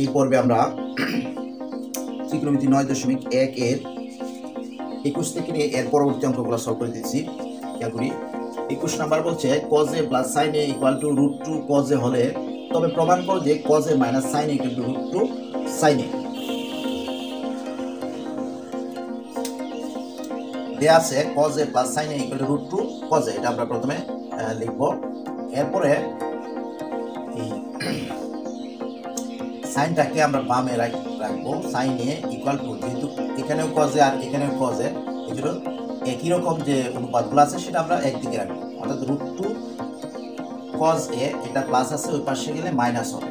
এই পর্বে আমরা ত্রিকোণমিতি 9.1 এর 21 থেকে নিয়ে এর পরবর্তী অঙ্কগুলো সলভ করে দিচ্ছি। খেয়াল করি 21 নাম্বার বলছে cos a plus sin a equal to √2 cos a হলে তবে প্রমাণ করো যে cos a minus sin a equal to √2 sin a। দেয়া আছে cos a plus sin a equal to √2 cos a, এটা আমরা প্রথমে লিখব। এরপরে এই সাইনটাকে আমরা বামে রাখবো। sin a equal to, যেহেতু এখানেও cos a আর এখানেও cos a, এজন্য একই রকম যে অনুপাতগুলো আছে সেটা আমরা একদিকে রাখবো, অর্থাৎ √2 cos a, এটা প্লাস আছে ওই পাশে গেলে মাইনাস হবে,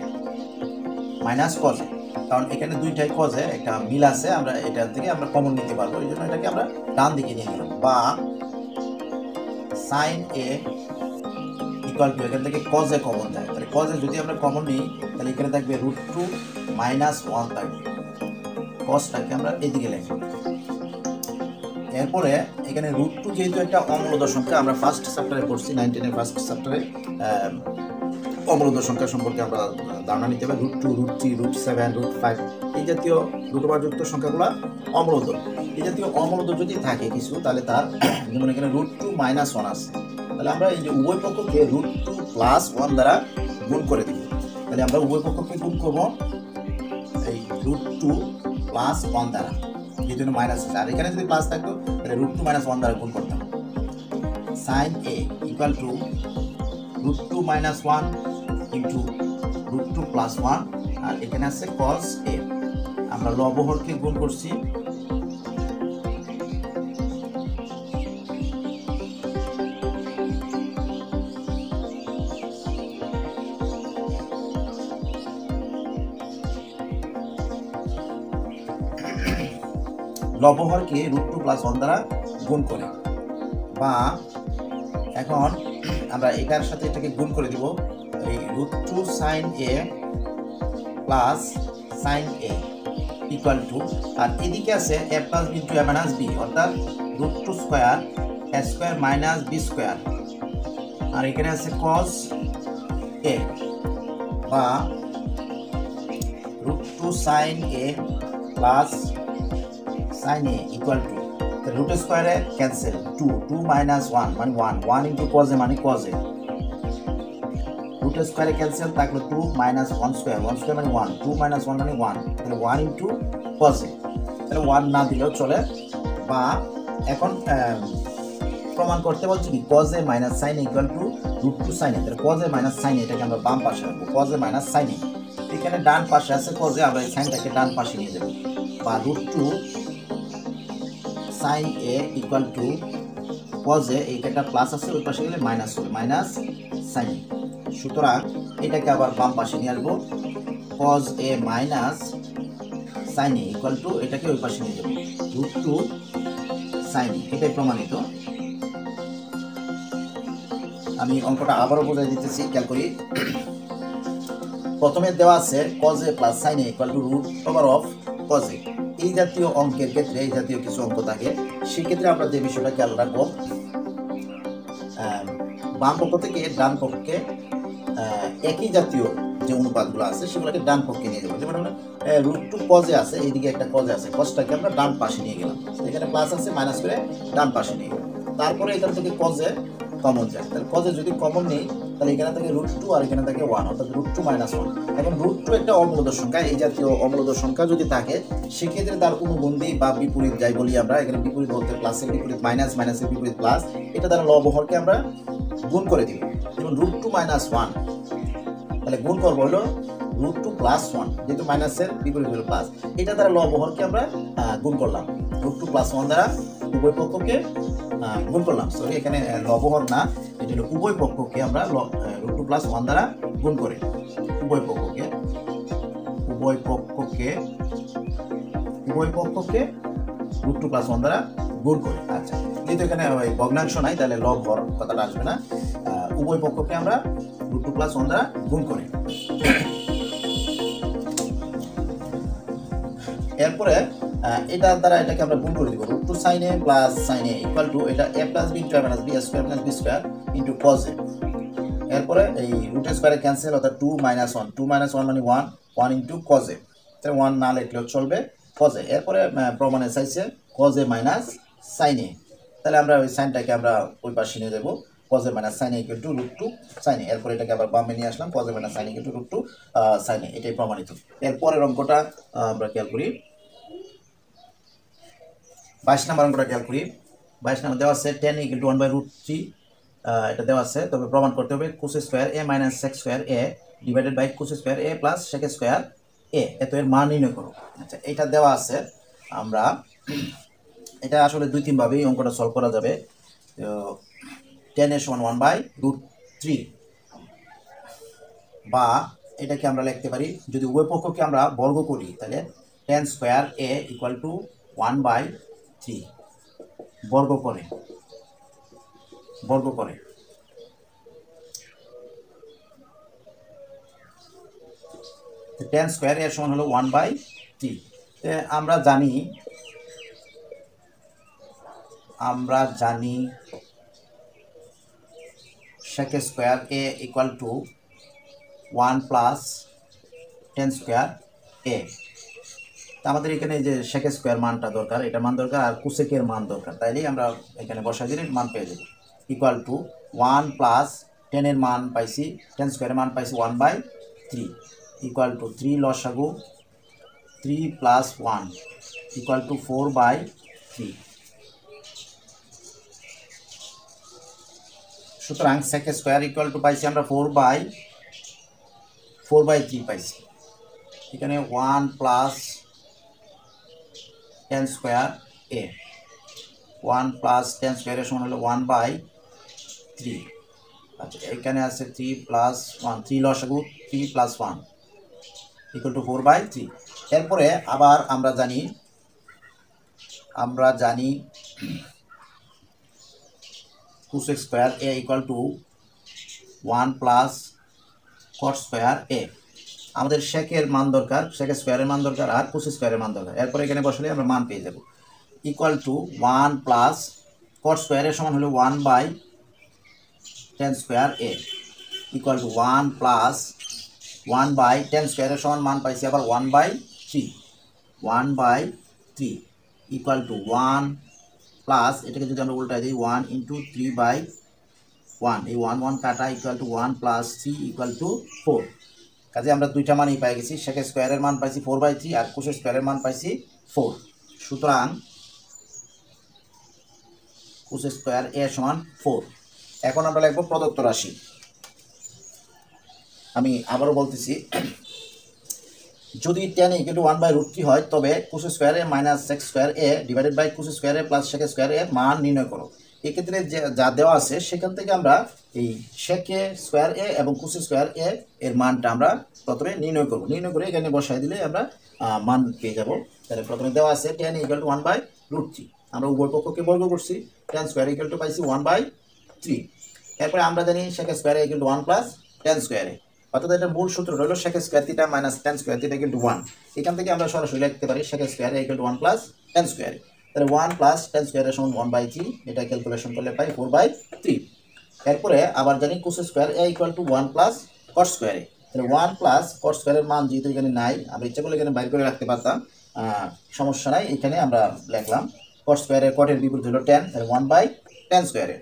মাইনাস cos a, কারণ এখানে দুইটাই cos a, একটা মিল আছে, আমরা এটা থেকে আমরা কমন নিতে পারবো, এই জন্য এটাকে আমরা ডান দিকে নিয়ে গেলাম। বা sin a ইকুয়াল টু, এখান থেকে cos a কমন যায়, তাহলে cos a যদি আমরা কমন নিই তাহলে এখানে থাকবে √2 - 1 থাকবে, cosটাকে আমরা এদিকে লিখব। এরপরে এখানে √2 যেহেতু একটা অমূলদ সংখ্যা, আমরা ফার্স্ট চ্যাপ্টারে পড়ছি 9 এর ফার্স্ট চ্যাপ্টারে অমূলদ সংখ্যা সম্পর্কে আমরা ধারণা নিতে পারি। √2 √3 √7 √5 এই জাতীয় রুটবারযুক্ত সংখ্যাগুলো অমূলদ। এই জাতীয় অমূলদ যদি থাকে কিছু, তাহলে তার যেমন এখানে √2 - 1 আছে, তাহলে আমরা এই যে উভয় পক্ষকে √2 + 1 দ্বারা গুণ করে দিব। তাহলে আমরা উভয় পক্ষকে গুণ করব এই √2 + 1 দ্বারা, এই জন্য মাইনাস আছে, আর এখানে যদি প্লাস থাকতো তাহলে √2 - 1 দ্বারা গুণ করতাম। sin a equal two √2 - 1 into √2 + 1, আর এখানে আছে cos a, আমরা লবহরকে গুণ করছি। লবহরকে √2 + 1 দ্বারা গুণ করে, বা এখন আমরা এটার সাথে এটাকে গুণ করে দিব, এই √2 sin a plus sin a equal to, আর এদিকে আছে a + b * a - b, অর্থাৎ √2 square a square - b square, আর এখানে আছে cos a, বা √2 sin a plus sin a equal to, root স্কয়ারে ক্যান্সেল, 2 2 - 1 মানে 1 1 ইনটু cos a মানে cos a, রুট স্কয়ারে ক্যান্সেল থাকলো 2 - 1 স্কয়ার, 1 স্কয়ার মানে 1, 2 - 1 মানে 1, তাহলে 1 ইনটু cos a, তাহলে 1 না দিলেও চলে। বা এখন প্রমাণ করতে বলছি কি cos a - sin a equal two √2 sin a, তাহলে cos a - sin a এটাকে আমরা বাম পাশে রাখবো, cos a - sin a, এখানে ডান পাশে আছে cos a, আমরা এই সাইনটাকে ডান পাশে নিয়ে যাব, বা √2 sin a equal two cos a, এইটা প্লাস আছে ওই পাশে গেলে মাইনাস হবে, মাইনাস sin a। সুতরাং এটাকে আবার বাম পাশে নিয়ে আসবো, cos a minus sin a equal two, এটাকে ওই পাশে নিয়ে যাবো √2 sin a, এটাই প্রমাণিত। আমি অঙ্কটা আবারও বোঝাই দিতেছি, খেয়াল করি। প্রথমে দেওয়া আছে cos a + sin a equal two √cos a। এই জাতীয় অঙ্কের ক্ষেত্রে, এই জাতীয় কিছু অঙ্ক থাকে, সেক্ষেত্রে আমরা যে বিষয়টা খেয়াল রাখবো, বাম পক্ষ থেকে ডান পক্ষে একই জাতীয় যে অনুপাতগুলো আছে সেগুলোকে ডান পক্ষে নিয়ে যাবো। যেমন √2 cos a আছে, এইদিকে একটা cos a আছে, cosটাকে আমরা ডান পাশে নিয়ে গেলাম, এখানে প্লাস আছে মাইনাস করে ডান পাশে নিয়ে গেলাম। তারপরে এখান থেকে cos a কমন যায়, তাহলে cos a যদি কমন নেই তাহলে এখানে থাকে √2 আর এখানে থাকে 1, অর্থাৎ √2 - 1। এখন √2 একটা অমূলদ সংখ্যা, এই জাতীয় অমূলদ সংখ্যা যদি থাকে সেক্ষেত্রে তার অনুবন্ধী বা বিপরীত যাই বলি আমরা, এখানে বিপরীত বলতে প্লাসের বিপরীত মাইনাস, মাইনাসের বিপরীত প্লাস, এটা দ্বারা লবহরকে আমরা গুণ করে দিব। যেমন √2 - 1, তাহলে গুণ করবো হলো √2 + 1, যেহেতু মাইনাসের বিপরীত হলো প্লাস, এটা দ্বারা লবহরকে আমরা গুণ করলাম, √2 + 1 দ্বারা উভয় পক্ষকে গুণ করলাম। সরি, এখানে লবহর না, এটা হলো উভয় পক্ষকে আমরা √2 + 1 দ্বারা গুণ করে, উভয় পক্ষকে √2 + 1 দ্বারা গুণ করে। আচ্ছা, যেহেতু এখানে ভগ্নাংশ নাই তাহলে লবহর কথাটা আসবে না, উভয় পক্ষকে আমরা √2 + 1 দ্বারা গুণ করে। এরপরে এটার দ্বারা এটাকে আমরা গুণ করে দিব, √2 sin a plus sin a equal two, এটা a + b * a - b square - b square into cos a। এরপরে এই রুট স্কয়ারে ক্যান্সেল, অর্থাৎ 2 - 1 2 - 1 মানে 1, 1 ইন্টু কজে, তাহলে 1 না লিখলেও চলবে, কজে। এরপরে প্রমাণে চাইছে কজে মাইনাস সাইনে, তাহলে আমরা ওই সাইনটাকে আমরা ওই পাশে নিয়ে দেবো, কজে মাইনাস সাইনে ইকুয়াল টু রুট টু সাইনে। এরপরে এটাকে আবার বামে নিয়ে আসলাম, কজে মাইনাস সাইনে ইকুয়াল টু রুট টু সাইনে, এটাই প্রমাণিত। এরপরের অঙ্কটা আমরা খেয়াল করি, 22 নম্বর অঙ্কটা খেয়াল করি। 22 নম্বর দেওয়া আছে tan ইকুয়াল টু 1/√3, এটা দেওয়া আছে, তবে প্রমাণ করতে হবে cos square a minus sec square a divided by cos square a plus sec square a, এত এর মান নির্ণয় করো। আচ্ছা, এটা দেওয়া আছে, আমরা এটা আসলে 2-3 ভাবেই অঙ্কটা সলভ করা যাবে। tan এর সমান 1/√3, বা এটাকে আমরা লিখতে পারি, যদি উভয় পক্ষকে আমরা বর্গ করি তাহলে tan square a equal two 1/3 বর্গ করে tan স্কোয়ার এর সমান হলো 1/3। আমরা জানি sec square a equal to 1 plus tan square a। আমাদের এখানে যে sec স্কোয়ার মানটা দরকার, এটা মান দরকার, আর কোসেকের মান দরকার, তাইলেই আমরা এখানে বসাই দিলে মান পেয়ে যাব, ইকুয়াল টু 1 প্লাস tan এর মান পাইছি, tan স্কোয়ারের মান পাইছি 1/3, ইকুয়াল টু 3 লসাগু 3 প্লাস 1 ইকুয়াল টু 4/3। সুতরাং sec স্কোয়ার ইকুয়াল টু পাইছি আমরা 4/3 পাইছি। এখানে 1 plus tan square a, 1 plus tan স্কোয়ারের সমান হলো 1/3। আচ্ছা, এখানে আছে 3 প্লাস 1, 3 লসাগু 3 প্লাস 1 ইকুয়াল টু 4/3। এরপরে আবার আমরা জানি cosec square a equal to 1 plus cot square a। আমাদের সেকের মান দরকার, সেক স্কোয়ারের মান দরকার, আর কোস স্কোয়ারের মান দরকার। এরপরে এখানে বসলে আমরা মান পেয়ে যাব, ইকুয়াল টু 1 প্লাস কট স্কোয়ারের সমান হলো 1/tan square a equal to 1 plus 1/tan স্কোয়ারের সমান মান পাইছি আবার 1/3 ইকুয়াল টু 1 প্লাস, এটাকে যদি আমরা উল্টাই দিই 1 ইন্টু 3/1, এই 1 1 কাটা, equal to 1 plus 3 equal to 4। কাজে আমরা দুইটা মানই পাই গেছি, সেক স্কোয়ারের মান পাইছি 4/3 আর কোস স্কোয়ারের মান পাইছি 4। সুতরাং কোস স্কোয়ার a সমান 4। এখন আমরা লিখব প্রদত্ত রাশি। আমি আবারও বলতেছি, যদি tan ইকুয়াল টু 1/√3 হয়, তবে cos square a minus sec square a divided by cos square a plus sec square a মান নির্ণয় করো। এক্ষেত্রে যা দেওয়া আছে সেখান থেকে আমরা এই সেক স্কোয়ার a এবং কোস স্কোয়ার a এর মানটা আমরা প্রথমে নির্ণয় করব। নির্ণয় করে এখানে বসাই দিলে আমরা মান পেয়ে যাব। তাহলে প্রথমে দেওয়া আছে tan ইকুয়াল টু 1/√3, আমরা উভয় পক্ষকে বর্গ করছি, tan স্কোয়ার ইকুয়াল টু পাইছি 1/3। এরপরে আমরা জানি sec square a equal to 1 plus tan square a, অর্থাৎ এটা মূল সূত্র হলো sec square theta minus tan square theta equal to 1। এখান থেকে আমরা সরাসরি লিখতে পারি sec square equal to 1 plus tan square. তাহলে 1 প্লাস tan স্কয়ার এর সমান 1/3, এটা ক্যালকুলেশন করলে পাই 4/3। এরপরে আবার জানি cos square a equal to 1 plus cos square a। তাহলে 1 প্লাস cos স্কয়ার এর মান যেহেতু এখানে নাই, আমরা ইচ্ছা করলে এখানে বাইর করে রাখতে পারতাম, সমস্যা নাই। এখানে আমরা লিখলাম cos স্কয়ার এর cot এর বিপরীত হলো tan, তাহলে 1/tan স্কয়ার এর।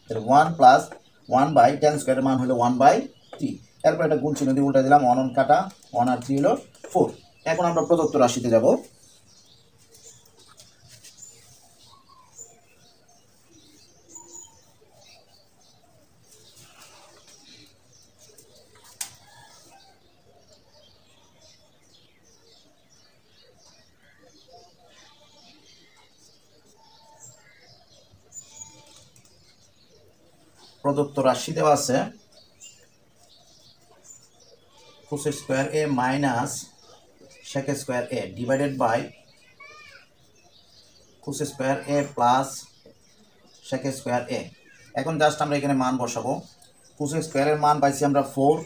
তাহলে 1 প্লাস 1/tan স্কয়ার এর মান হলো 1/3। এরপর এটা গুণ চিহ্ন দিয়ে উল্টা দিলাম, 1 1 কাটা, 1 আর 3 হলো 4। এখন আমরা প্রদত্ত রাশিতে যাব। প্রদত্ত রাশি দেওয়া আছে cos square a minus sec square a divided by cos square a plus sec square a। এখন জাস্ট আমরা এখানে মান বসাবো। cos স্কয়ারের মান পাইছি আমরা 4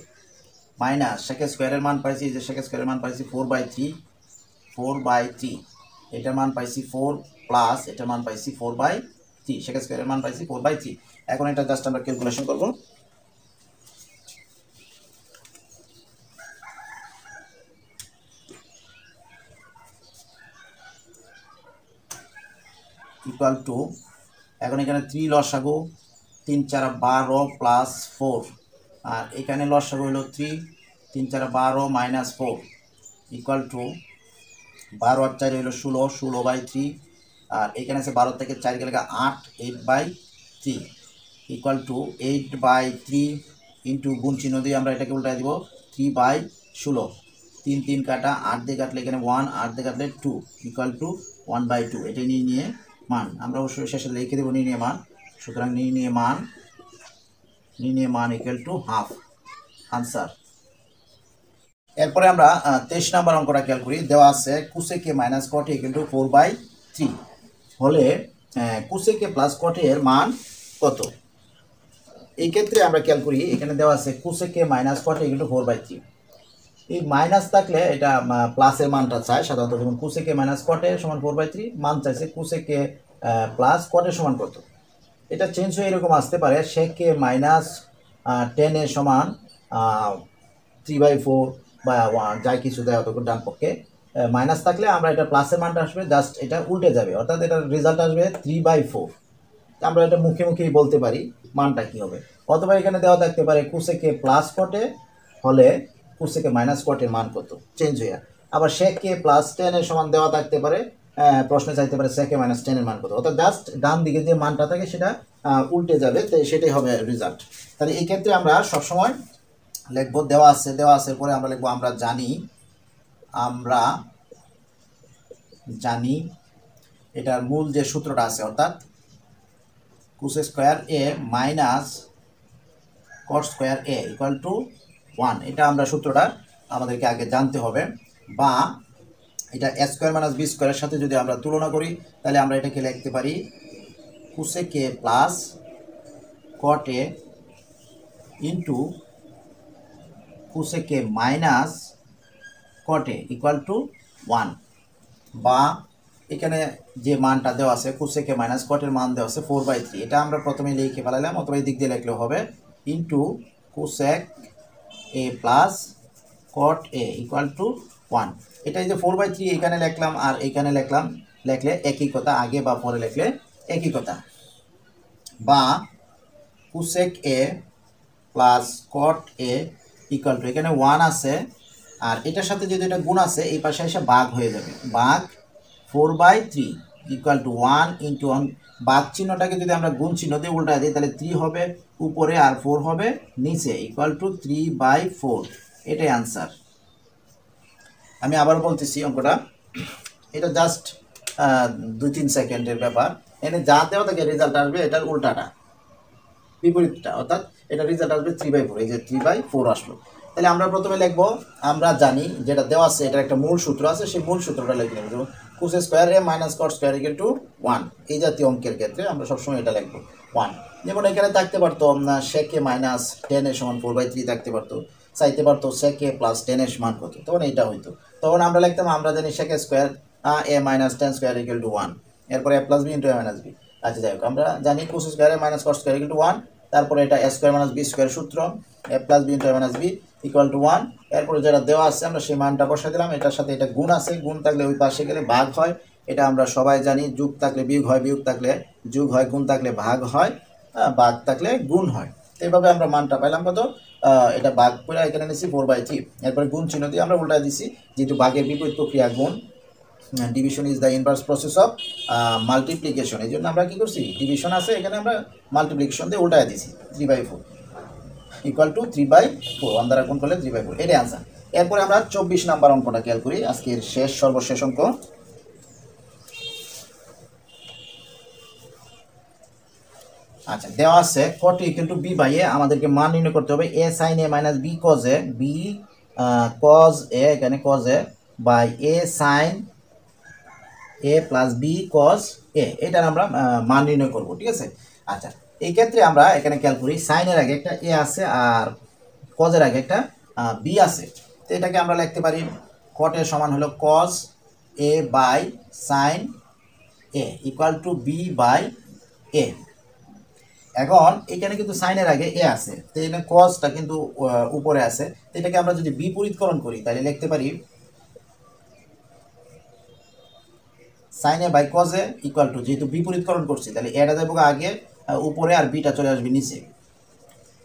মাইনাস sec স্কয়ারের মান পাইছি, যে sec স্কয়ারের মান পাইছি 4/3, এটার মান পাইছি 4 প্লাস এটার মান পাইছি 4/3, sec স্কয়ারের মান পাইছি 4/3। এখন এটা জাস্ট আমরা ক্যালকুলেশন করব। ইকুয়াল টু, এখন এখানে 3 লসাগু, 3 4 12 প্লাস 4, আর এখানে লসাগু হলো 3, 3 4 12 মাইনাস 4 ইকুয়াল টু 12 আর 4 হলো 16, 16/3, আর এখানে আছে 12 থেকে 4 গেলে 8, 8/3 ইকুয়াল টু 8/3 ইন্টু গুণ চিহ্ন দিয়ে আমরা এটাকে উল্টায় দিব 3/16, 3 3 কাটা, 8 দিয়ে কাটলে এখানে 1, 8 দিয়ে কাটলে 2 ইকুয়াল টু 1/2, এটাই নিয়ে মান আমরা অবশ্যই শেষে লিখে দেবো নিয়ে মান। সুতরাং নিয়ে মান ইকুয়াল টু হাফ, আনসার। এরপরে আমরা 23 নম্বর অঙ্কটা খেয়াল করি। দেওয়া আছে কোসেক এ মাইনাস কট এ ইকুয়াল টু 4/3 হলে কোসেক এ প্লাস কট এর মান কত? এই ক্ষেত্রে আমরা খেয়াল করি, এখানে দেওয়া আছে কোসেক এ মাইনাস কট এ ইকুয়াল টু 4/3। এই মাইনাস থাকলে এটা প্লাসের মানটা চায় সাধারণত, যেমন কোসেক এ মাইনাস কট এ সমান 4/3, মান চাইছে কোসেক এ প্লাস কট এর সমান কত। এটা চেঞ্জ হয়ে এরকম আসতে পারে সেক এ মাইনাস 10 এর সমান 3/4 বা যাই কিছু দেয় অতটুকু ডান পক্ষে। মাইনাস থাকলে আমরা এটা প্লাসের মানটা আসবে, জাস্ট এটা উল্টে যাবে, অর্থাৎ এটার রেজাল্ট আসবে 3/4। আমরা এটা মুখেই বলতে পারি মানটা কি হবে। অথবা এখানে দেওয়া থাকতে পারে কোসেকে প্লাস কটে হলে কোসেকে মাইনাস কটের মান কত, চেঞ্জ হয়ে। আবার সেকে প্লাস 10 এর সমান দেওয়া থাকতে পারে, প্রশ্নে চাইতে পারে সেকে মাইনাস 10 এর মান কত, অর্থাৎ জাস্ট ডান দিকে যে মানটা থাকে সেটা উল্টে যাবে, তো সেটাই হবে রেজাল্ট। তাহলে এই ক্ষেত্রে আমরা সবসময় লিখবো দেওয়া আছে পরে আমরা লিখবো আমরা জানি এটার মূল যে সূত্রটা আছে, অর্থাৎ cos square A minus cot square A equal to 1। এটা আমরা সূত্রটা আমাদেরকে আগে জানতে হবে। বা এটা এ স্কয়ার মাইনাস বি স্কয়ারের সাথে যদি আমরা তুলনা করি তাহলে আমরা এটাকে লিখতে পারি cosec A plus cot A into cosec A minus caught A equal to 1। বা এখানে যে মানটা দেওয়া আছে কোসেক এ মাইনাস কটের মান দেওয়া আছে 4/3, এটা আমরা প্রথমে লিখে ফেলাইলাম, অথবা এই দিক দিয়ে লিখলেও হবে, into cosec A plus cot A equal to 1। এটা এই যে 4/3 এখানে লিখলাম আর এখানে লিখলাম, লিখলে একই কথা, আগে বা পরে লিখলে একই কথা। বা cosec A plus cot A equal to, এখানে 1 আছে আর এটার সাথে যদি এটা গুণ আছে এই পাশে এসে ভাগ হয়ে যাবে, ভাগ 4/3 ইকুয়াল টু 1 ইন্টু 1। ভাগ চিহ্নটাকে যদি আমরা গুণ চিহ্ন দিয়ে উল্টা দিই তাহলে 3 হবে উপরে আর 4 হবে নিচে, ইকুয়াল টু 3/4, এটাই আনসার। আমি আবার বলতেছি অঙ্কটা, এটা জাস্ট 2-3 সেকেন্ডের ব্যাপার। এনে যা দেওয়া থাকে রেজাল্ট আসবে এটার উল্টাটা, বিপরীতটা, অর্থাৎ এটা রেজাল্ট আসবে 3/4, এই যে 3/4 আসলো। তাহলে আমরা প্রথমে লিখবো আমরা জানি যেটা দেওয়া আছে এটার একটা মূল সূত্র আছে, সেই মূল সূত্রটা লিখে নেব, যেমন cos square A minus cot square equal to 1। এই জাতীয় অঙ্কের ক্ষেত্রে আমরা সবসময় এটা লিখবো 1। যেমন এখানে থাকতে পারতো সেকে মাইনাস 10 এর সমান 4/3 থাকতে পারতো, চাইতে পারতো সেকে প্লাস 10 এর মান কত, তখন এইটা হইতো। তখন আমরা লিখতাম আমরা জানি সেকে square A minus 10 square equal to 1, এরপরে A plus B into A minus B. আচ্ছা যাই হোক, আমরা জানি কোস square A minus cot square equal to 1, তারপরে এটা A square minus B square সূত্র, A plus B into A minus B equal to 1। এরপরে যেটা দেওয়া আছে আমরা সেই মানটা বসাই দিলাম, এটার সাথে এটা গুণ আছে, গুণ থাকলে ওই পাশে গেলে ভাগ হয়, এটা আমরা সবাই জানি। যোগ থাকলে বিয়োগ হয়, বিয়োগ থাকলে যোগ হয়, গুণ থাকলে ভাগ হয়, ভাগ থাকলে গুণ হয়। এইভাবে আমরা মানটা পাইলাম কত, এটা ভাগ করে এখানে নিচ্ছি 4/3, এরপরে গুণ চিহ্ন দিয়ে আমরা উল্টায় দিচ্ছি, যেহেতু ভাগের বিপরীত প্রক্রিয়া গুণ, division is the inverse process of multiplication, এই জন্য আমরা কী করছি, ডিভিশন আছে এখানে আমরা মাল্টিপ্লিকেশন দিয়ে উল্টায় দিচ্ছি 3/4 ইকুয়াল টু 3/4, 1 দ্বারা গুণ করলে 3/4, এটাই আনসার। এরপরে আমরা 24 নাম্বার অঙ্কটা খেয়াল করি, আজকের সর্বশেষ অঙ্ক। আচ্ছা, দেওয়া আছে cot equal to B by A, আমাদেরকে মান নির্ণয় করতে হবে A sine A minus B cos A, B cos A, এখানে cos A by A sine A plus B cos A, এটার আমরা মান নির্ণয় করব, ঠিক আছে। আচ্ছা, এই ক্ষেত্রে আমরা এখানে খেয়াল করি সাইনের আগে একটা এ আছে আর কজের আগে একটা বি আছে, তো এটাকে আমরা লিখতে পারি কটের সমান হলো cos A by sine A equal to B by A. এখন এখানে কিন্তু সাইনের আগে এ আছে, তো এখানে কজটা কিন্তু উপরে আছে, তো এটাকে আমরা যদি বিপরীতকরণ করি তাহলে লিখতে পারি sine a by cos A equal to, যেহেতু বিপরীতকরণ করছি তাহলে এটা যাবো আগে উপরে আর বিটা চলে আসবে নিচে।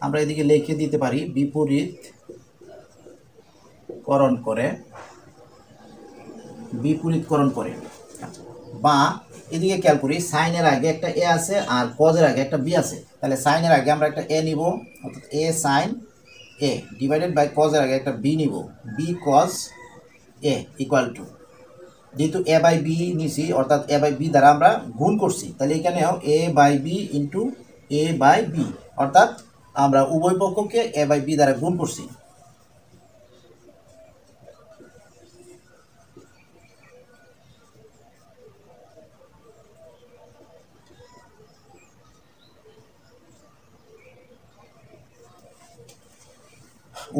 আমরা এদিকে লিখে দিতে পারি বিপরীতকরণ করে বা এদিকে খেয়াল করি সাইনের আগে একটা এ আছে আর কজের আগে একটা বি আছে, তাহলে সাইনের আগে আমরা একটা এ নিব, অর্থাৎ a sine a divided by কজের আগে একটা বি নিব, b cos A equal to, যেহেতু এ বাই বি নিছি অর্থাৎ এ বাই বি দ্বারা আমরা গুণ করছি, তাহলে এখানেও A by B into A by B, অর্থাৎ আমরা উভয় পক্ষকে এ বাই বি দ্বারা গুণ করছি।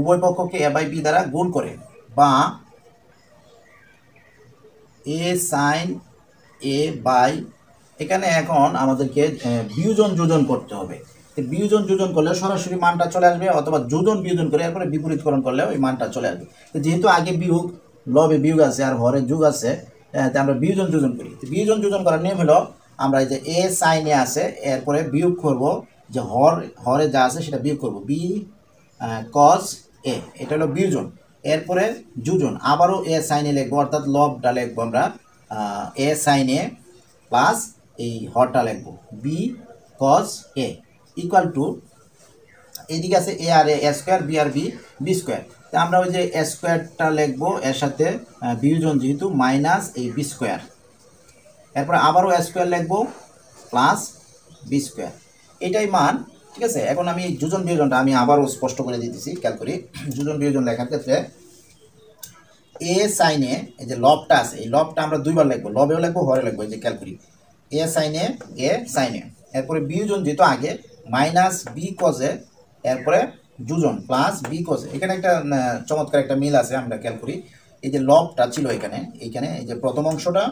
উভয় পক্ষকে এ বাই বি দ্বারা গুণ করে বা এ সাইন এ বাই, এখানে এখন আমাদেরকে বিয়োজন যোজন করতে হবে। বিয়োজন যোজন করলে সরাসরি মানটা চলে আসবে, অথবা যোজন বিয়োজন করে এরপরে বিপরীতকরণ করলে ওই মানটা চলে আসবে। যেহেতু আগে বিয়োগ, লবে বিয়োগ আছে আর হরে যোগ আছে, তাই আমরা বিয়োজন যোজন করি। বিয়োজন যোজন করার নিয়ম হলো আমরা এই যে এ সাইন এ আছে এরপরে বিয়োগ করব, যে হরে যা আছে সেটা বিয়োগ করব, বি কজ এ, এটা হলো বিয়োজন। এরপরে যোজন আবারও এ সাইন এ লিখবো, অর্থাৎ লবটা লিখবো আমরা এ সাইন এ প্লাস এই হরটা লিখবো b cos A equal to, এইদিকে আছে এ আর এ স্কোয়ার, বি আর বি বি স্কোয়ার, তো আমরা ওই যে এ স্কোয়ারটা লিখবো এর সাথে বিয়োজন যেহেতু মাইনাস এই বি স্কোয়ার, এরপরে আবারও এ স্কোয়ার লিখবো প্লাস বি স্কোয়ার, এটাই মান। ঠিক আছে, এখন আমি যোজন বিয়োজনটা আমি আবারও স্পষ্ট করে দিতেছি, খেয়াল করি। যোজন বিয়োজন লেখার ক্ষেত্রে এ সাইনে এই যে লবটা আছে, এই লবটা আমরা দুইবার লিখবো, লবেও লিখবো হরে লিখবো, এই যে খেয়াল করি এ সাইনে এ সাইনে, এরপরে বিয়োজন যেহেতু আগে মাইনাস বি কজে, এরপরে যোজন প্লাস বি কজে। এখানে একটা চমৎকার একটা মিল আছে, আমরা খেয়াল করি এই যে লবটা ছিল এখানে, এই যে প্রথম অংশটা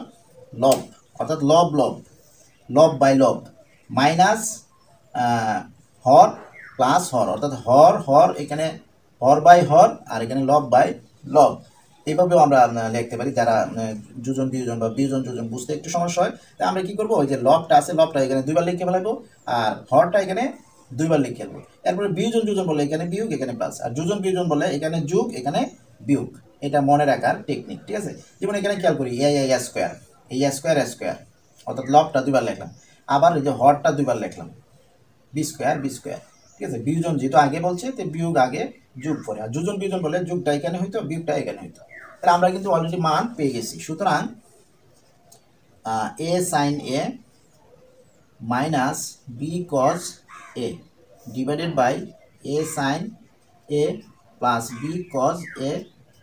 লব, অর্থাৎ লব লব লব বাই লব মাইনাস হর প্লাস হর, অর্থাৎ হর হর, এখানে হর বাই হর আর এখানে লব বাই লব, এইভাবেও আমরা লিখতে পারি। যারা যোজন বিয়োজন বা বিয়োজন যোজন বুঝতে একটু সমস্যা হয়, তাই আমরা কি করবো, ওই যে লবটা আছে লবটা এখানে দুইবার লিখে ফেলাবো আর হরটা এখানে দুইবার লিখে ফেলবো। এরপরে বিয়োজন যোজন বলে এখানে বিয়োগ এখানে প্লাস, আর যোজন বিয়োজন বলে এখানে যোগ এখানে বিয়োগ, এটা মনে রাখার টেকনিক। ঠিক আছে, যেমন এখানে খেয়াল করি এ স্কোয়ার, এই স্কোয়ার স্কোয়ার, অর্থাৎ লবটা দুইবার লিখলাম, আবার এই যে হরটা দুইবার লিখলাম বি স্কোয়ার বি স্কোয়ার। ঠিক আছে, বিয়োজন যেহেতু আগে বলছে তো বিয়োগ আগে যোগ পরে, আর যোজন বিয়োজন বলে যোগটা এখানে হইতো বিয়োগটা এখানে হইতো, তাহলে আমরা কিন্তু অলরেডি মান পেয়ে গেছি। সুতরাং A sine A minus B cos A divided by A sine A plus B cos A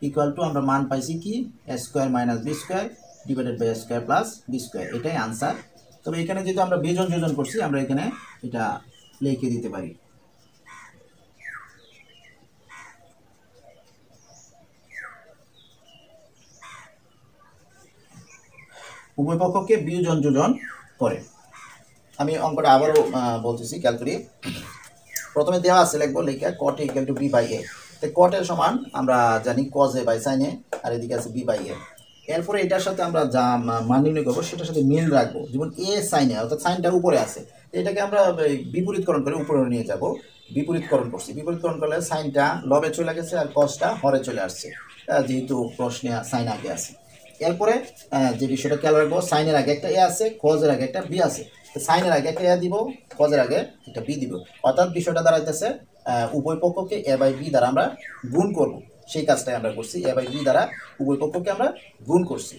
equal to, আমরা মান পাইছি কি A square minus B square divided by square plus B square, এটাই আনসার। তবে এখানে যেহেতু আমরা বিয়োজন যোজন করছি, আমরা এখানে এটা লিখে দিতে পারি। উভয় পক্ষকে বিয়োজন যোজন করে। আমি অঙ্কটা আবারও বলতেছি, খেয়াল করি। প্রথমে দেওয়া আছে লিখবো লিখে cot equal to B by A, তো কটের সমান আমরা জানি cos A by sine A, আর এদিকে আছে বি বাই এ। এরপরে এটার সাথে আমরা যা মান নির্ণয় করবো সেটার সাথে মিল রাখবো, যেমন এ সাইন এ, অর্থাৎ সাইনটা উপরে আছে, এটাকে আমরা বিপরীতকরণ করে উপরে নিয়ে যাব। বিপরীতকরণ করছি, বিপরীতকরণ করলে সাইনটা লবে চলে গেছে আর কজটা হরে চলে আসছে, যেহেতু প্রশ্নে সাইন আগে আছে। এরপরে যে বিষয়টা খেয়াল রাখবো, সাইনের আগে একটা এ আছে, কজের আগে একটা বি আছে, সাইনের আগে একটা এ দিব, কজের আগে একটা বি দিব, অর্থাৎ বিষয়টা দাঁড়াইতেছে উভয় পক্ষকে এ বাই বি দ্বারা আমরা গুণ করব, সেই কাজটাই আমরা করছি, এ বাই বি দ্বারা উভয় পক্ষকে আমরা গুণ করছি।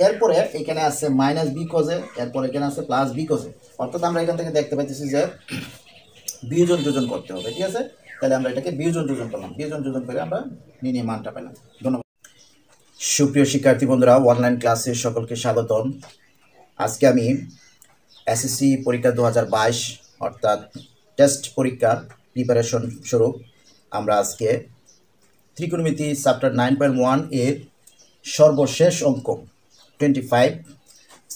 এরপরে এখানে আছে মাইনাস বি কজে, এরপরে এখানে আছে প্লাস বি কজে, অর্থাৎ আমরা এখান থেকে দেখতে পাইতেছি যে বিয়োজন যোজন করতে হবে। ঠিক আছে, তাহলে আমরা এটাকে বিয়োজন যোজন করলাম, বিয়োজন যোজন করে আমরা নির্ণয় মানটা পেলাম। ধন্যবাদ। সুপ্রিয় শিক্ষার্থী বন্ধুরা, অনলাইন ক্লাসে সকলকে স্বাগতম। আজকে আমি এসএসসি পরীক্ষা 2022 অর্থাৎ টেস্ট পরীক্ষার প্রিপারেশন স্বরূপ আমরা আজকে ত্রিকোণমিতি চ্যাপ্টার 9.1 এর সর্বশেষ অঙ্ক 25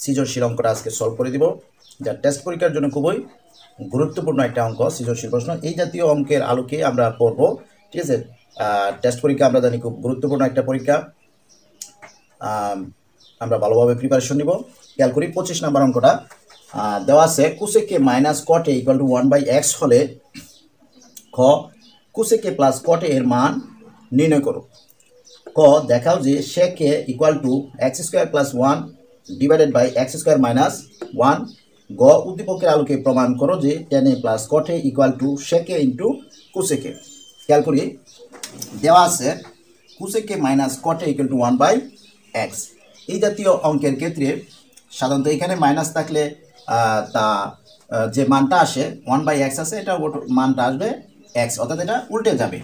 সৃজনশীল অঙ্কটা আজকে সলভ করে দিব, যা টেস্ট পরীক্ষার জন্য খুবই গুরুত্বপূর্ণ একটা অঙ্ক, সৃজনশীল প্রশ্ন। এই জাতীয় অঙ্কের আলোকে আমরা পড়ব। ঠিক আছে, টেস্ট পরীক্ষা আমরা জানি খুব গুরুত্বপূর্ণ একটা পরীক্ষা। আমরা ভালোভাবে প্রিপারেশন নিব। খেয়াল করি 25 নম্বর অঙ্কটা দেওয়া আছে cosec minus caught A equal to 1/x হলে খ কোসেকে প্লাস কট এর মান নির্ণয় করো। ক দেখাও যে sec a equal to x square plus 1 divided by x square minus 1। গ উদ্দীপকের আলোকে প্রমাণ করো যে tan a plus cot a equal to sec a into cosec a। খেয়াল করি দেওয়া আছে cosec a minus cot a equal to 1/x। এই জাতীয় অঙ্কের ক্ষেত্রে সাধারণত এখানে মাইনাস থাকলে তা যে মানটা আসে 1/x আছে, এটা মানটা আসবে x, অর্থাৎ এটা উল্টে যাবে।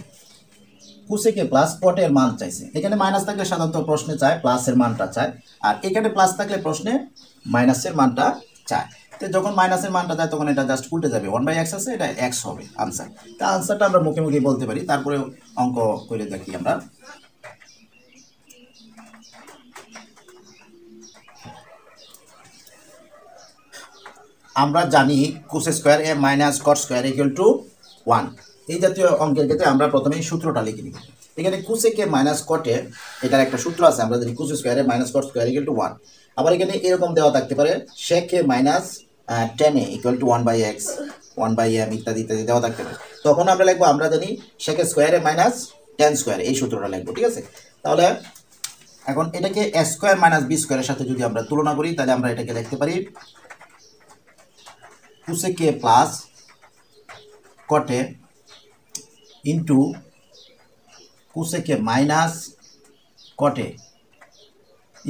কোসেকে প্লাস কট এর মান চাইছে, এখানে মাইনাস থাকলে সাধারণত প্রশ্নে চায় প্লাসের মানটা চায়, আর এখানে প্লাস থাকলে প্রশ্নে মাইনাসের মানটা চায়। তো যখন মাইনাসের মানটা চায় তখন এটা জাস্ট উল্টে যাবে, 1/x আছে, এটা x হবে আনসার। তা আনসারটা আমরা মুখে মুখে বলতে পারি, তারপরে অঙ্ক করে দেখি আমরা। আমরা জানি cos square A minus cot square equal to 1। এই জাতীয় অঙ্কের ক্ষেত্রে আমরা প্রথমেই সূত্রটা লিখে নিই। এখানে কোসেকে মাইনাস কটে এটার একটা সূত্র আছে, আমরা জানি কোস স্কোয়ারে minus cot square equal to 1। আবার এখানে এরকম দেওয়া থাকতে পারে sec a minus tan a equal to 1/x 1/m ইত্যাদি ইত্যাদি দেওয়া থাকতে পারে। তখন আমরা লিখবো, আমরা জানি sec a স্কোয়ারে মাইনাস tan স্কোয়ার, এই সূত্রটা লিখবো, ঠিক আছে। তাহলে এখন এটাকে a স্কোয়ার মাইনাস b স্কোয়ারের সাথে যদি আমরা তুলনা করি তাহলে আমরা এটাকে লিখতে পারি কোসেকে প্লাস কটে ইন্টু কোসেকে মাইনাস কটে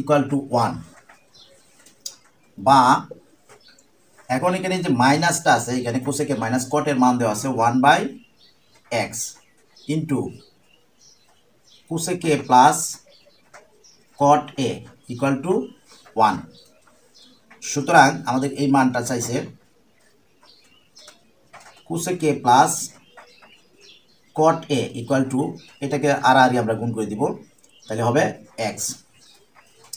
ইকুয়াল টু 1। বা এখন এখানে যে মাইনাসটা আছে, এখানে কোসেকে মাইনাস কটের মান দেওয়া আছে 1/x into cosec plus cot A equal to 1। সুতরাং আমাদের এই মানটা চাইছে কোসেকে প্লাস কট এ ইকুয়াল টু, এটাকে আর আমরা গুণ করে দিব, তাহলে হবে x।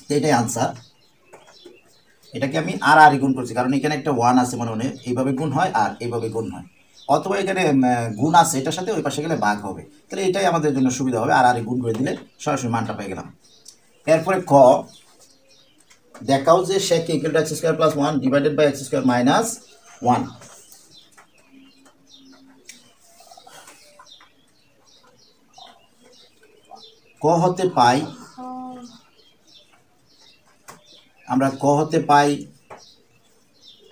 তো এটাই আনসার। এটাকে আমি আর গুণ করছি কারণ এখানে একটা 1 আছে, মনে মনে এইভাবে গুণ হয় আর এইভাবে গুণ হয়, অথবা এখানে গুণ আছে এটার সাথে, ওই পাশে গেলে ভাগ হবে, তাহলে এটাই আমাদের জন্য সুবিধা হবে, আর গুণ করে দিলে সরাসরি মানটা পেয়ে গেলাম। এরপরে ক দেখাও যে sec a equal to x square plus 1 divided by x square minus 1। ক হতে পাই আমরা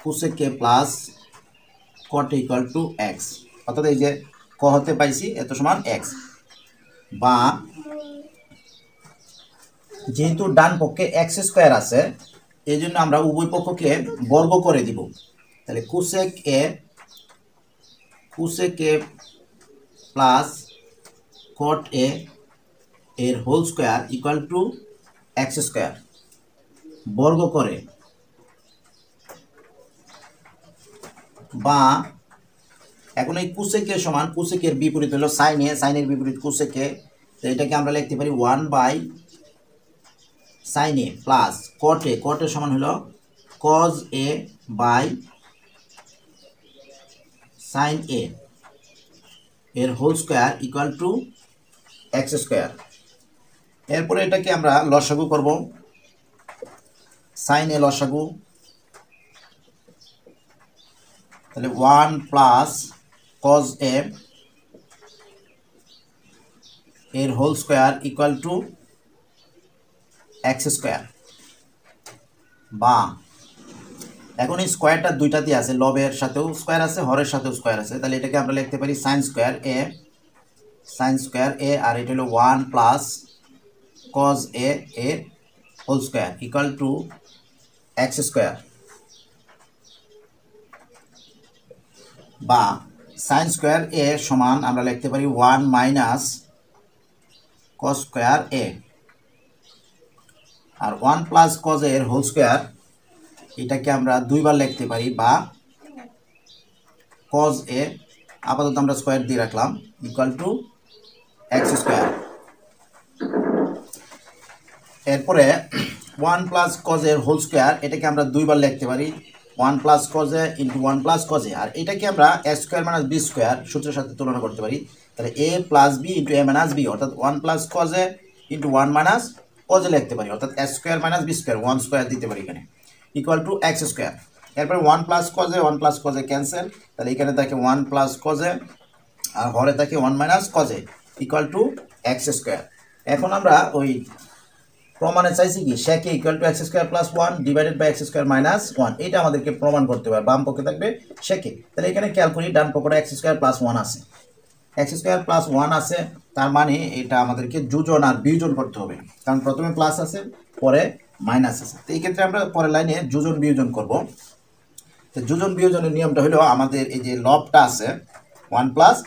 cosec a plus cot equal to x, অর্থাৎ এই যে ক হতে পাইছি এত সমান x। বা যেহেতু ডান পক্ষে x স্কোয়ার আছে এই জন্য আমরা উভয় পক্ষকে বর্গ করে দিব, তাহলে cosec A plus cot a এর whole square equal to x square বর্গ করে। বা এখন এই কোসেকের সমান, কোসেকের বিপরীত হলো সাইন এ, সাইনের বিপরীত কোসেকে, তো এটাকে আমরা লিখতে পারি 1/sin a প্লাস কট এ, কট এর সমান হলো cos a by sin a এর whole square equal to x square. এরপরে এটাকে আমরা লসাগু করব, sin a লসাগু, তাহলে 1 প্লাস cos a এর whole square equal to x square. বা এখন এই স্কোয়ারটা দুইটাতে আছে, লবের সাথেও স্কোয়ার আছে, হরের সাথেও স্কোয়ার আছে, তাহলে এটাকে আমরা লিখতে পারি sin স্কোয়ার a, আর এটা হলো 1 প্লাস cos a এর whole square equal to x square. বা sin স্কোয়ার a সমান আমরা লিখতে পারি 1 মাইনাস cos স্কোয়ার a, আর 1 প্লাস cos a এর হোল স্কোয়ার, এটাকে আমরা দুইবার লিখতে পারি, বা cos a আপাতত আমরা স্কোয়ার দিয়ে রাখলাম ইকুয়াল টু x স্কোয়ার। এরপরে 1 প্লাস cos এর হোল স্কোয়ার, এটাকে আমরা দুইবার লিখতে পারি, 1 plus cos a into 1 plus cos a, আর এটাকে আমরা a square minus b square সূত্রের সাথে তুলনা করতে পারি, তাহলে a plus b into a minus b, অর্থাৎ 1 plus cos a into 1 minus কজে লিখতে পারি, অর্থাৎ A square minus B square, 1 square দিতে পারি এখানে, ইকুয়াল টু এক্স স্কোয়ার। এরপরে 1 প্লাস কজে, 1 প্লাস কজে ক্যান্সেল, তাহলে এখানে থাকে 1 প্লাস কজে আর হরে থাকে 1 মাইনাস কজে ইকুয়াল টু এক্স স্কোয়ার। এখন আমরা ওই প্রমাণে চাইছি কি সেকে equal to x square plus 1 divided by x square minus 1, এটা আমাদেরকে প্রমাণ করতে হবে। বাম পক্ষে থাকবে সেকে, তাহলে এখানে খেয়াল করি ডান পক্ষে এক্স স্কোয়ার প্লাস 1 আছে, এক্স স্কোয়ার প্লাস 1 আছে, তার মানে এটা আমাদেরকে যোজন আর বিয়োজন করতে হবে, কারণ প্রথমে প্লাস আছে পরে মাইনাস আছে। তো এই ক্ষেত্রে আমরা পরের লাইনে যোজন বিয়োজন করব। তো যোজন বিয়োজনের নিয়মটা হলো আমাদের এই যে লবটা আছে 1 প্লাস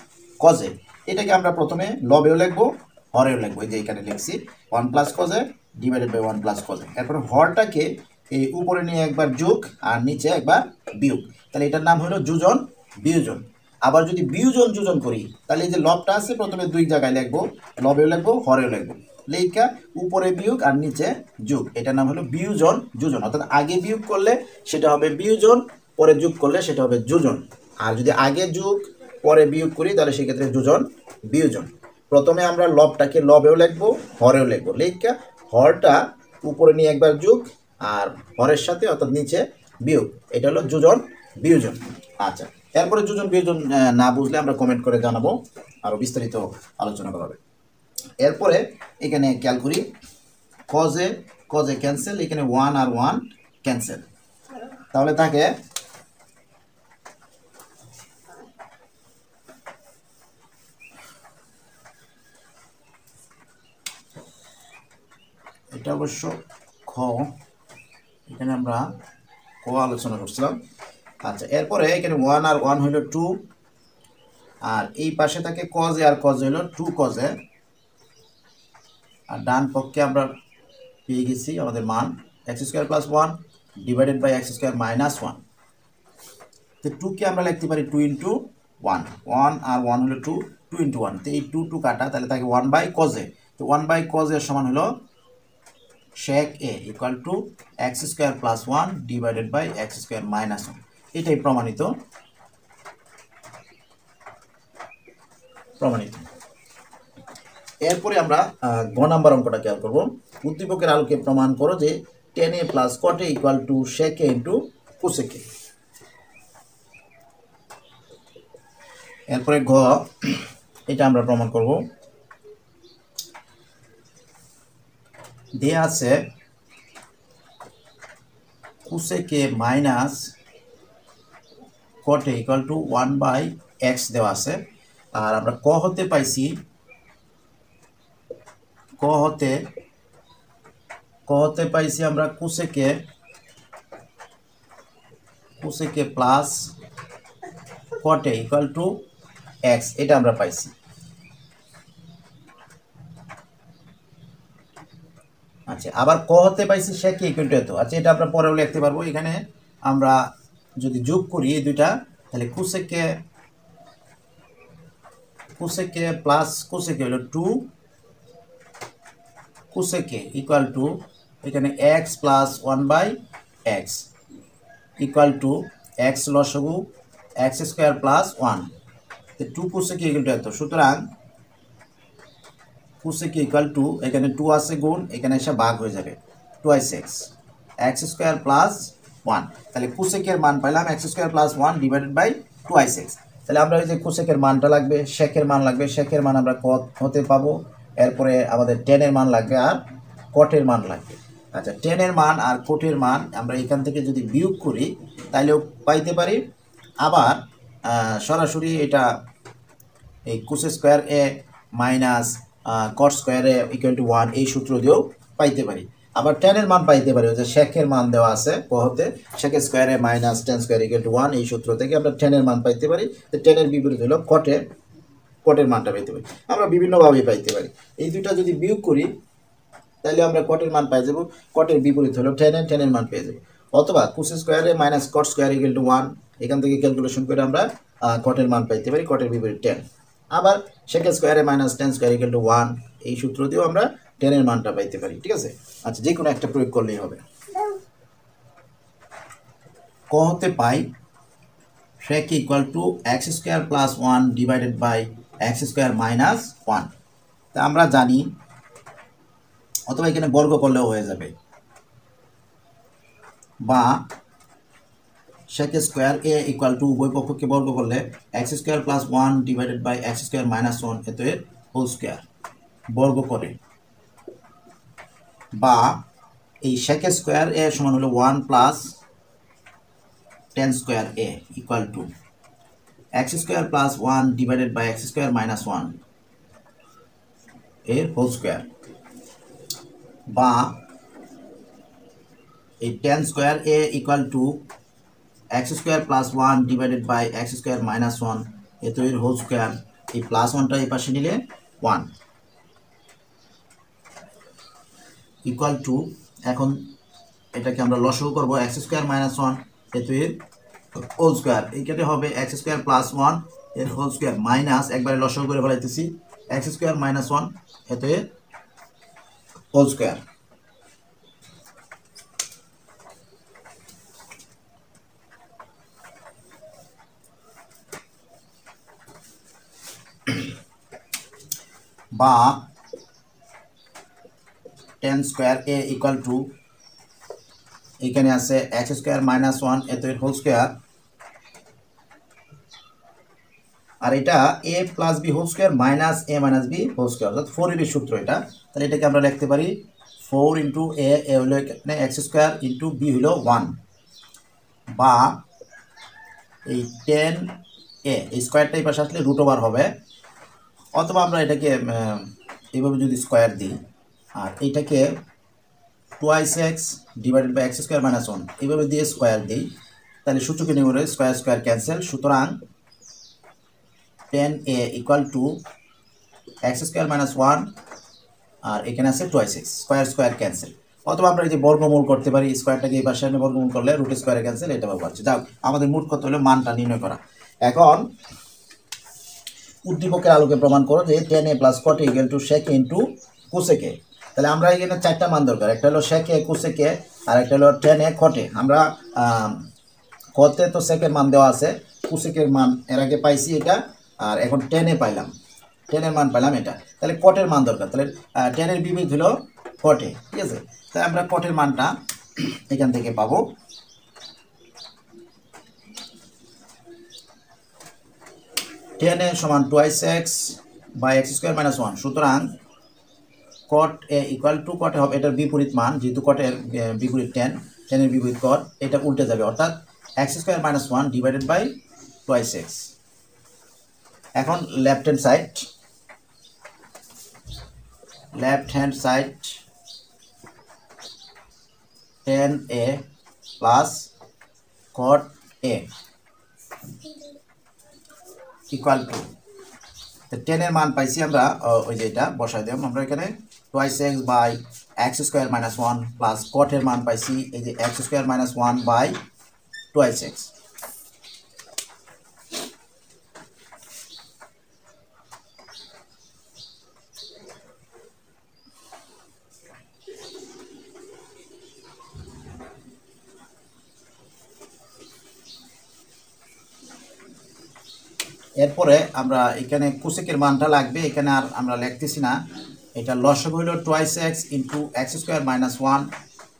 কজে, এটাকে আমরা প্রথমে লবেও লিখবো হরেও লিখবো, এই যে এখানে লিখছি 1 প্লাস কজে ডিভাইডেড বাই 1 প্লাস কজে। এরপরে হরটাকে এই উপরে নিয়ে একবার যোগ আর নিচে একবার বিয়োগ, তাহলে এটার নাম হলো যোজন বিয়োজন। আবার যদি বিয়োজন যোজন করি তাহলে এই যে লবটা আছে প্রথমে দুই জায়গায় লিখবো, লবেও লিখবো হরেও লিখবো, লেখা উপরে বিয়োগ আর নিচে যোগ, এটার নাম হলো বিয়োজন যোজন। অর্থাৎ আগে বিয়োগ করলে সেটা হবে বিয়োজন, পরে যোগ করলে সেটা হবে যোজন। আর যদি আগে যোগ পরে বিয়োগ করি তাহলে সেক্ষেত্রে যোজন বিয়োজন। প্রথমে আমরা লবটাকে লবেও লিখবো হরেও লিখবো, লেখা হরটা উপরে নিয়ে একবার যোগ আর হরের সাথে অর্থাৎ নিচে বিয়োগ, এটা হলো যোজন বিয়োজন। আচ্ছা, এরপরে যোজন বিয়োজন না বুঝলে আমরা কমেন্ট করে জানাবো, আরও বিস্তারিত আলোচনা করা হবে। এরপরে এখানে খেয়াল করি কজে কজে ক্যান্সেল, এখানে 1 আর 1 ক্যান্সেল, তাহলে থাকে এটা অবশ্য খ, এখানে আমরা ক আলোচনা করছিলাম। আচ্ছা, এরপরে এখানে 1 আর 1 হইল 2, আর এই পাশে থাকে কজে আর কজে হইল 2 কজে, আর ডান পক্ষে আমরা পেয়ে গেছি আমাদের মান x square plus 1 divided by x square minus 1। তো 2কে আমরা লিখতে পারি 2 ইন্টু 1, 1 আর 1 হলো 2, 2 ইন্টু 1, তো এই 2 কাটা, তাহলে থাকে 1 বাই কজে। তো 1 বাই কজের সমান হলো sec a equal to x square plus 1 divided by x square minus 1, এটাই প্রমাণিত। এরপরে আমরা গ নাম্বার অঙ্কটা খেয়াল করবো। উদ্দীপকের আলোকে প্রমাণ করো যে tan a plus cot a equal to sec a into cosec a। এরপরে ঘ, এটা আমরা প্রমাণ করব। দেয়া আছে cosec a minus cot a equal to 1 by x দেওয়া আছে, আর আমরা ক হতে পাইছি আমরা cosec a plus cot a equal to x, এটা আমরা পাইছি। আচ্ছা, আবার ক হতে পাইছি sec a ইকুয়াল টু এত, আচ্ছা এটা আমরা পরেও লিখতে পারবো। এখানে আমরা যদি যোগ করি এই দুইটা, তাহলে cosec a plus cosec a হলো 2 cosec a ইকুয়াল টু এখানে x plus 1 by x equal to x লসাগু x স্কোয়ার প্লাস 1, তো 2 cosec a ইকুয়াল টু এত। সুতরাং cosec a ইকুয়াল টু এখানে 2 আছে গুণ, এখানে এসে ভাগ হয়ে যাবে 2x x স্কোয়ার প্লাস 1, তাহলে cosec এর মান পাইলাম x square plus 1 divided by 2x। তাহলে আমরা এই যে cosec এর মানটা লাগবে, sec এর মান লাগবে, sec এর মান আমরা cot হতে পাবো, এরপরে আমাদের tan এর মান লাগবে আর cot এর মান লাগবে। আচ্ছা, tan এর মান আর cot এর মান আমরা এখান থেকে যদি বিয়োগ করি তাহলেও পাইতে পারি, আবার সরাসরি এটা এই cos square a minus cot square a equal to 1 এই সূত্র দিয়েও পাইতে পারি। আবার tan এর মান পাইতে পারি, যে sec এর মান দেওয়া আছে ক হতে sec square a minus tan square equal to 1 এই সূত্র থেকে আমরা tan এর মান পাইতে পারি। তো tan এর বিপরীত হলো cot এর মানটা পাইতে পারি, আমরা বিভিন্নভাবে পাইতে পারি। এই দুইটা যদি বিয়োগ করি তাহলে আমরা cot এর মান পাই যাব, cot এর বিপরীত হলো tan এর মান পেয়ে যাব। অথবা cos square a minus cot square equal to 1, এখান থেকে ক্যালকুলেশন করে আমরা cot এর মান পাইতে পারি, cot এর বিপরীত tan। আবার sec square a minus tan square equal to 1 এই সূত্র দিয়েও আমরা tan এর মানটা পাইতে পারি, ঠিক আছে। আচ্ছা, যে কোনো একটা প্রয়োগ করলেই হবে। ক হতে পাই sec equal to x square plus 1 divided by x square minus 1। তা আমরা জানি অথবা এখানে বর্গ করলেও হয়ে যাবে, বা sec square a equal to উভয় পক্ষকে বর্গ করলে x square plus 1 divided by x square minus 1 এত এর হোল স্কোয়ার বর্গ করে, বা এই sec স্কোয়ার এ সমান হলো 1 plus tan square a equal to x square plus 1 divided by x square minus 1 এর হোল স্কোয়ার, বা এই tan square a equal to x square plus 1 divided by x square minus 1 এত এর whole square, এই plus 1টা এই পাশে নিলে 1 ইকুয়াল টু, এখন এটাকে আমরা লসাগু করব এক্স স্কোয়ার মাইনাস 1 এত এর হোল স্কোয়ার, এইখানে হবে এক্স স্কোয়ার প্লাস 1 এর হোল স্কোয়ার মাইনাস একবারে লসাগু করে ফেলাইতেছি এক্স স্কোয়ার মাইনাস 1 এত এর হোল স্কোয়ার, বা tan square a equal to এখানে আছে এক্স স্কোয়ার মাইনাস 1 এত এর হোল স্কোয়ার, আর এটা A plus B whole square minus A minus B whole square, অর্থাৎ 4 এর সূত্র এটা। তাহলে এটাকে আমরা লিখতে পারি 4 ইন্টু এ হলো এখানে এক্স স্কোয়ার ইন্টু বি হলো 1, বা এই tan এ এই স্কোয়ারটা এই পাশে আসলে রুট ওভার হবে, অথবা আমরা এটাকে এইভাবে যদি স্কোয়ার দিই আর এইটাকে twice x divided by x square minus 1 এইভাবে দিয়ে স্কোয়ার দিই, তাহলে সূচকে নিয়মে স্কোয়ার স্কোয়ার ক্যান্সেল, সুতরাং tan a equal to x square minus 1 আর এখানে আছে twice x, square square cancel, অথবা আমরা এই যে বর্গমূল করতে পারি, স্কোয়ারটাকে এই পাশে এনে বর্গমূল করলে রুট স্কোয়ারে ক্যান্সেল, এটা ব্যবহার করছি। যাও, আমাদের মূল কথা হলো মানটা নির্ণয় করা। এখন উদ্দীপকের আলোকে প্রমাণ করো যে tan a plus cot a equal to sec a into cosec a। তাহলে আমরা এখানে 4টা মান দরকার, একটা হলো sec a cosec a আর একটা হলো tan a cot a। আমরা cot এ তো sec এর মান দেওয়া আছে, cosec এর মান এর আগে পাইছি এটা, আর এখন tan a পাইলাম, tan এর মান পাইলাম এটা, তাহলে cot এর মান দরকার। তাহলে tan এর বিপরীত হলো cot a, ঠিক আছে? তাহলে আমরা cot এর মানটা এখান থেকে পাবো, tan a সমান twice x by x square minus 1, সুতরাং cot a equal to cot a হবে এটার বিপরীত মান, যেহেতু cot এর বিপরীত tan, tan এর বিপরীত cot, এটা উল্টে যাবে, অর্থাৎ X square minus 1 divided by twice X. এখন left hand side tan a plus cot a equal to, tan এর মান পাইছি আমরা, ওই যে এটা বসাই দিলাম আমরা এখানে twice x by x square minus 1 plus cot এর মান পাইছি এই যে x square minus 1 by twice x. এরপরে আমরা এখানে কোসেকের মানটা লাগবে, এখানে আর আমরা লিখতেছি না, এটা লসাগু হলো twice x into x square minus 1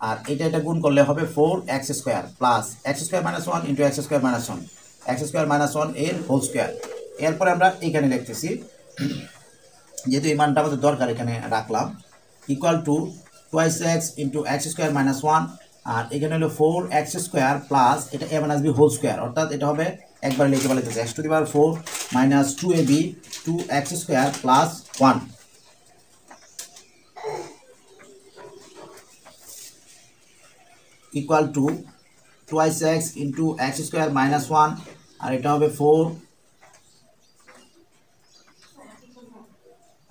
আর এটা গুণ করলে হবে 4x square plus x square minus 1 into x square minus 1 x square minus 1 এর হোল স্কোয়ার। এরপরে আমরা এখানে লিখতেছি, যেহেতু এই মানটা আমাদের দরকার এখানে রাখলাম, equal to twice x into x square minus 1 আর এখানে হলো 4x স্কোয়ার প্লাস এটা a minus b whole square, অর্থাৎ এটা হবে একবার লিখে বলতেছে x to the power 4 minus 2ab 2x square plus 1 equal to twice x into x square minus 1 আর এটা হবে 4,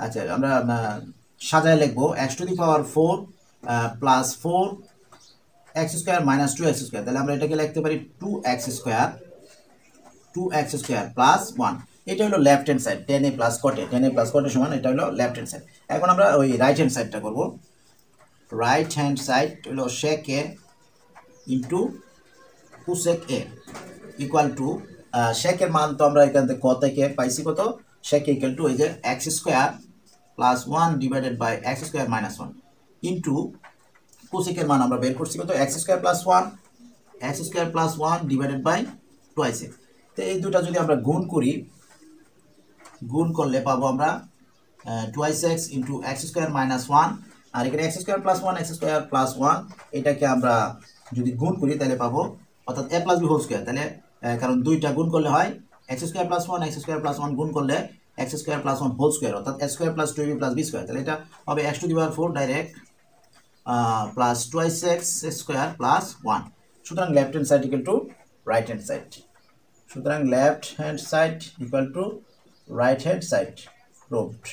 আচ্ছা আমরা সাজায় লিখবো x to the power 4 plus 4x square minus 2x square, তাহলে আমরা এটাকে লিখতে পারি 2x স্কোয়ার প্লাস 1। এটা হলো left hand side, tan a plus cot a, tan a plus cot a সমান এটা হলো লেফট হ্যান্ড সাইড। এখন আমরা ওই রাইট হ্যান্ড সাইডটা করব, রাইট হ্যান্ড সাইড হলো sec a into cosec a equal to sec এর মান তো আমরা এখান থেকে cot থেকে পাইছি কত, sec ইকুয়াল টু এই যে x square plus 1 divided by x square minus 1, into কোসেকের মান আমরা বের করছি কত X square plus one divided by twice X. তো এই দুটা যদি আমরা গুণ করলে পাবো আমরা twice x into x square minus one, আর এখানে এক্স স্কোয়ার প্লাস ওয়ান এটাকে আমরা যদি গুণ করি তাহলে পাবো অর্থাৎ এ প্লাস বি হোল স্কোয়ার, তাহলে কারণ দুইটা গুণ করলে হয় এক্স স্কোয়ার প্লাস ওয়ান গুণ করলে x square plus one whole square অর্থাৎ X square plus two B plus B square, তাহলে এটা হবে X to the power 4 direct plus twice x square plus one. সুতরাং left hand side equal to right hand side, সুতরাং left hand side equal to right hand side proved.